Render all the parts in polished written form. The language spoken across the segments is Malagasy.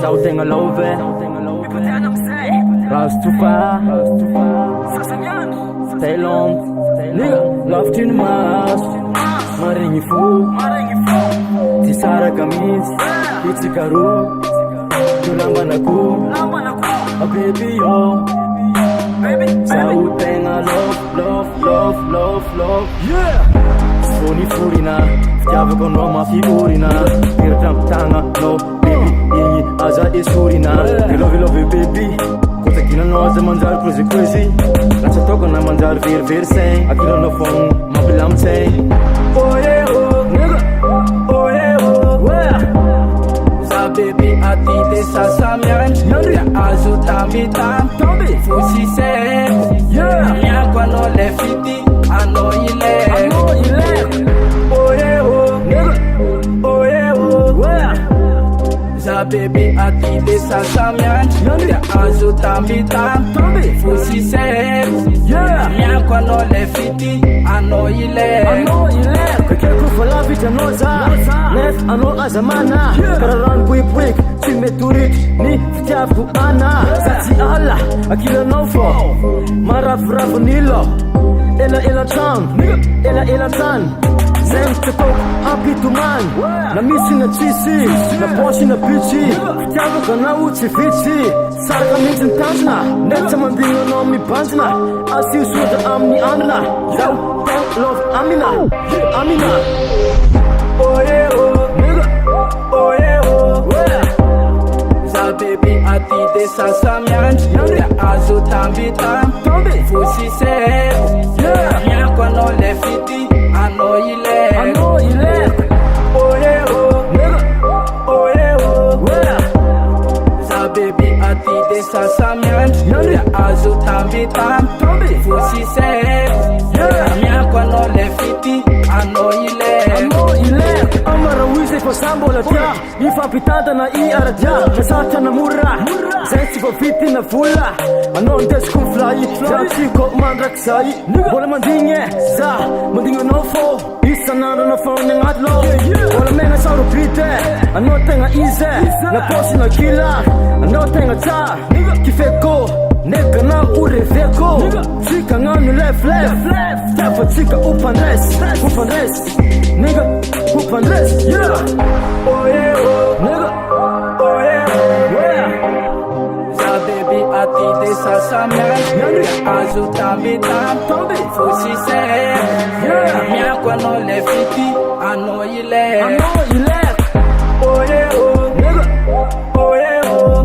Sao tenga love Rastufa Stay long Nigga Love tin mas Maringi fu Tisara kamis Itzi karu Tulamban aku A baby yo Sao tenga love Yeah Funi furina Ftiava con Roma figurina Pirdam tanga no baby Ingi aza isurina We love you baby Kota kina noza manjar crazy Lacha toka na manjar vir sem Aquilo no phone mabilam sem Oh yeah oh nigga Oh yeah oh Za baby ati de sasamian Ya azu tambi Fusi se Yeah Nya kwa no lefiti Ano ile Oh yeah oh nigga Oh yeah oh Za baby ati de sasamian Ya azu tambi Fusi se Yeah Nya kwa no lefiti Ano ile Kake kufala vita noza Nef ano azamana Kararan buik Simeturik ni fitiafu ana Zati ala Akila nofo Maraf nilo Ela tan Ela tan Zem tetok happy to man Na misi na chisi Na poshi na pichi Fitiafu kana uchi fichi Sarka mixin tanzna Neta mandingo no mi banzna Asi usuda amni amna Zau love amina Oh yeah oh nigga Oh yeah oh Za baby ati de sasamian Ya azu tambi Fusi se Yeah Nya kwa no lefiti Ano ile Oh yeah oh nigga Oh yeah oh Za baby ati de sasamian Ya azu tambi Fusi se Yeah Nya kwa no lefiti Ano ile Amara wize kwa sambo la tia Ifa pitanda na aradia Mesata na mura Zensi kwa fiti na fula Anon des kun fly Zansi ko mandrak sai Bola mandinge Za Mandinge nofo Isa nana na phone ng atlo Bola menga sa rupite Ano tenga ize Na posi na kila Ano tenga ta Kifeko Nega na ureveko Chika nganu left Tefa chika upandres Nigga upandres Yeah Oh yeah oh Nigga Oh yeah Za baby ati de sasamian Ya azu tambi Fusi se Yeah Nya kwa no lefiti Ano ile Oh yeah oh Nigga Oh yeah oh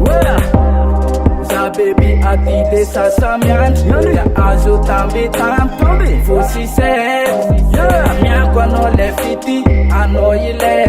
Baby ati de sasamian Ya azu tambi Fusi se Yeah Nya kwa no lefiti Ano ile